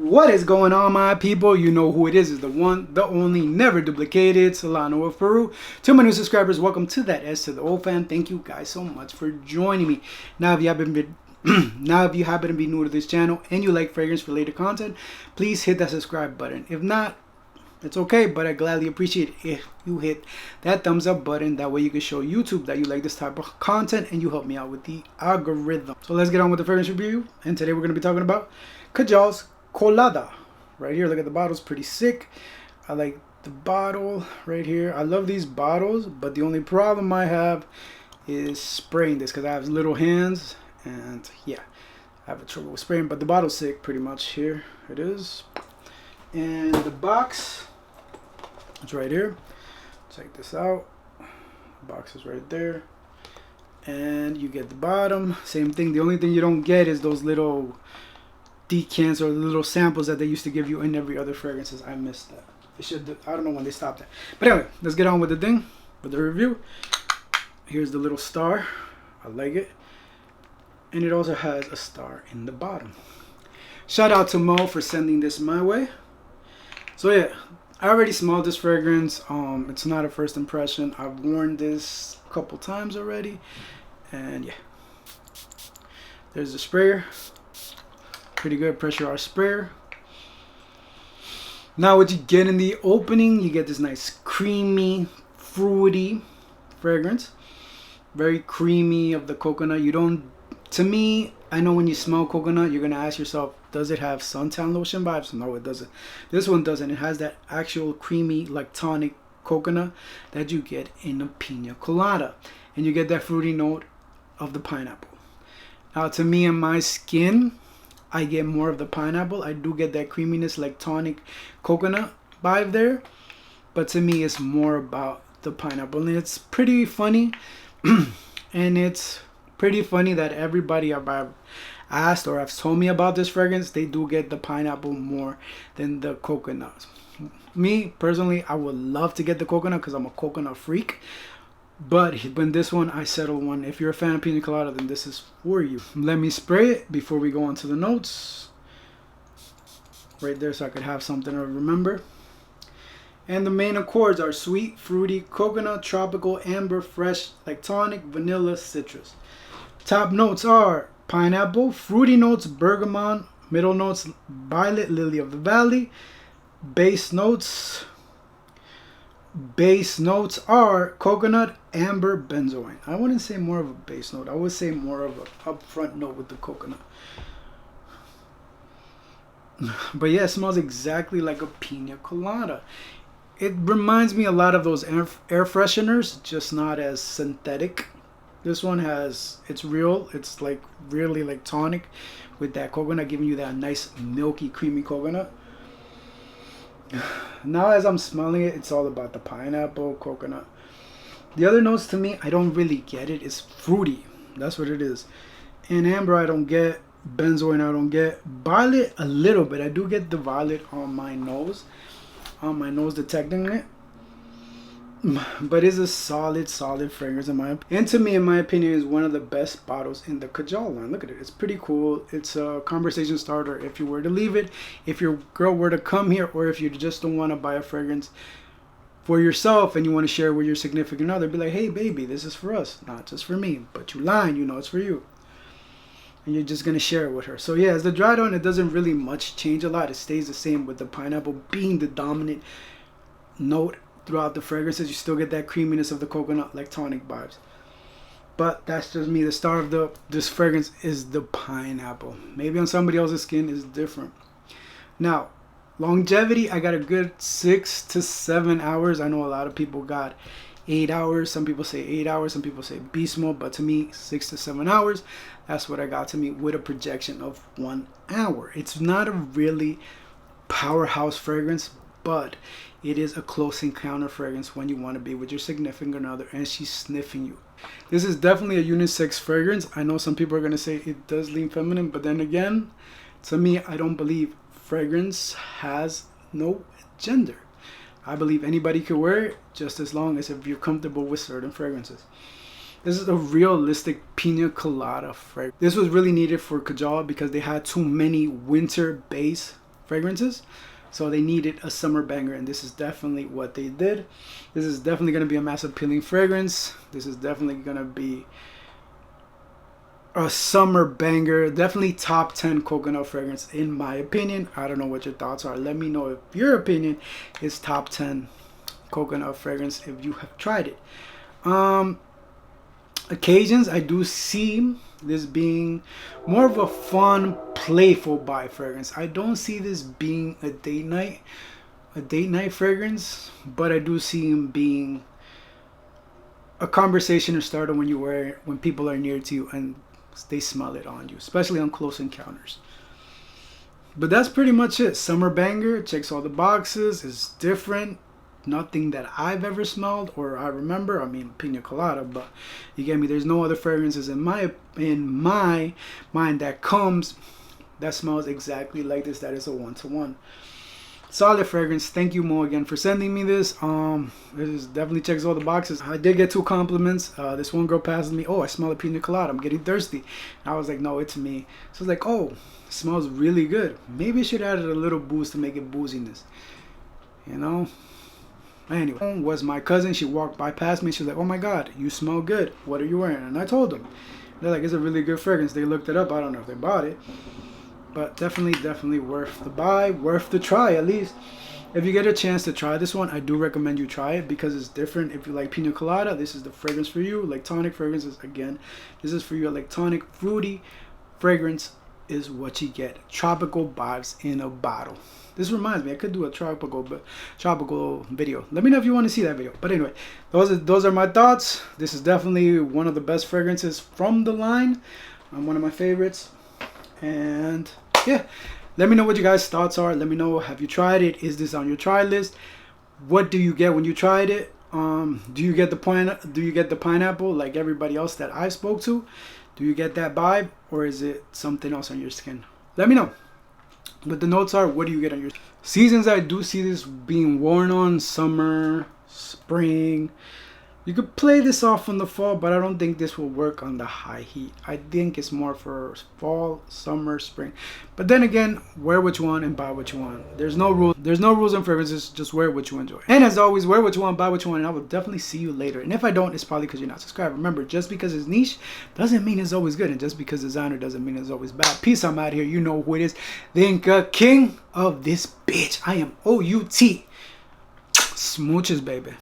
What is going on, my people? You know who it is. It's the one, the only, never duplicated Solano of Peru. To my new subscribers, welcome to that S to the old fan. Thank you guys so much for joining me. Now, if you happen to be new to this channel and you like fragrance related content, please hit that subscribe button. If not, it's okay, but I gladly appreciate it if you hit that thumbs up button. That way you can show YouTube that you like this type of content and you help me out with the algorithm. So let's get on with the fragrance review. And today we're going to be talking about Kajal Kolada. Right here, look at the bottle's pretty sick. I like the bottle right here. I love these bottles, but the only problem I have is spraying this because I have little hands and yeah, I have trouble with spraying, but the bottle's sick pretty much. Here it is. And the box, it's right here. Check this out. The box is right there. And you get the bottom. Same thing. The only thing you don't get is those little decants or the little samples that they used to give you in every other fragrances. I missed that. They should. I don't know when they stopped that. But anyway, let's get on with the thing, with the review. Here's the little star. I like it. And it also has a star in the bottom. Shout out to Mo for sending this my way. So yeah, I already smelled this fragrance. It's not a first impression. I've worn this a couple times already. And yeah. There's the sprayer. Pretty good pressurized sprayer. Now what you get in the opening, you get this nice creamy, fruity fragrance. Very creamy of the coconut. You don't, to me, I know when you smell coconut, you're going to ask yourself, does it have suntan lotion vibes? No, it doesn't. This one doesn't. It has that actual creamy, like tonic coconut that you get in a pina colada. And you get that fruity note of the pineapple. Now to me and my skin, I get more of the pineapple. I do get that creaminess, like tonic coconut vibe there. But to me, it's more about the pineapple. And it's pretty funny. And it's pretty funny that everybody I've asked or have told me about this fragrance, they do get the pineapple more than the coconut. Me, personally, I would love to get the coconut because I'm a coconut freak. But when this one, I settled one. If you're a fan of pina colada, then this is for you. Let me spray it before we go on to the notes. Right there so I could have something to remember. And the main accords are sweet, fruity, coconut, tropical, amber, fresh, like tonic, vanilla, citrus. Top notes are pineapple, fruity notes, bergamot, middle notes, violet, lily of the valley. Base notes are coconut, amber, benzoin. I wouldn't say more of a base note. I would say more of an upfront note with the coconut. But yeah, it smells exactly like a pina colada. It reminds me a lot of those air fresheners, just not as synthetic. This one has, it's real. It's like really like tonic with that coconut, giving you that nice milky, creamy coconut. Now as I'm smelling it, it's all about the pineapple, coconut. The other notes to me, I don't really get it. It's fruity. That's what it is. And amber I don't get. Benzoin I don't get. Violet a little bit. I do get the violet on my nose. Detecting it. But it's a solid fragrance in my opinion. And to me, in my opinion, is one of the best bottles in the Kajal line. Look at it. It's pretty cool. It's a conversation starter if you were to leave it. If your girl were to come here, or if you just don't want to buy a fragrance for yourself and you want to share with your significant other, be like, hey baby, this is for us, not just for me. But you lying, you know it's for you. And you're just going to share it with her. So yeah, as the dried on, it doesn't really much change a lot. It stays the same with the pineapple being the dominant note throughout the fragrances. You still get that creaminess of the coconut, like tonic vibes. But that's just me. The star of this fragrance is the pineapple. Maybe on somebody else's skin is different. Now, longevity, I got a good 6 to 7 hours. I know a lot of people got 8 hours. Some people say 8 hours. Some people say beast mode. But to me, 6 to 7 hours. That's what I got to me with a projection of 1 hour. It's not a really powerhouse fragrance, but it is a close encounter fragrance when you want to be with your significant other and she's sniffing you. This is definitely a unisex fragrance. I know some people are going to say it does lean feminine, but then again, to me, I don't believe fragrance has no gender. I believe anybody could wear it just as long as if you're comfortable with certain fragrances. This is a realistic pina colada fragrance. This was really needed for Kajal because they had too many winter base fragrances. So they needed a summer banger, and this is definitely what they did. This is definitely going to be a mass appealing fragrance. This is definitely going to be a summer banger. Definitely top 10 coconut fragrance in my opinion. I don't know what your thoughts are. Let me know if your opinion is top 10 coconut fragrance if you have tried it. Occasions, I do see this being more of a fun, playful buy fragrance. I don't see this being a date night fragrance, but I do see him being a conversation starter when you wear it, when people are near to you and they smell it on you, especially on close encounters. But that's pretty much it. Summer banger, checks all the boxes, is different. Nothing that I've ever smelled or I remember. I mean, pina colada, but you get me. There's no other fragrances in my mind that smells exactly like this. That is a 1-to-1. Solid fragrance. Thank you, Mo, again for sending me this. This definitely checks all the boxes. I did get 2 compliments. This one girl passes me. Oh, I smell a pina colada. I'm getting thirsty. And I was like, no, it's me. So I was like, oh, it smells really good. Maybe I should add a little boost to make it booziness. You know. Anyway, was my cousin. She walked by past me. She was like, oh my God, you smell good. What are you wearing? And I told them. They're like, it's a really good fragrance. They looked it up. I don't know if they bought it. But definitely worth the buy. Worth the try, at least. If you get a chance to try this one, I do recommend you try it because it's different. If you like pina colada, this is the fragrance for you. Like tonic fragrances, again, this is for you. Like tonic, fruity fragrance is what you get. Tropical vibes in a bottle. This reminds me, I could do a tropical video. Let me know if you want to see that video. But anyway, those are my thoughts. This is definitely one of the best fragrances from the line. One of my favorites. And yeah, let me know what you guys' thoughts are. Let me know, have you tried it? Is this on your try list? What do you get when you tried it? Do you get the pineapple like everybody else that I spoke to? Do you get that vibe, or is it something else on your skin? Let me know. But the notes are, what do you get on your seasons? I do see this being worn on summer, spring. You could play this off in the fall, but I don't think this will work on the high heat. I think it's more for fall, summer, spring. But then again, wear what you want and buy what you want. There's no rules. There's no rules and fragrances. Just wear what you enjoy. And as always, wear what you want, buy what you want, and I will definitely see you later. And if I don't, it's probably because you're not subscribed. Remember, just because it's niche doesn't mean it's always good, and just because designer doesn't mean it's always bad. Peace. I'm out here. You know who it is. The Inca King of this bitch. I am OUT. Smooches, baby.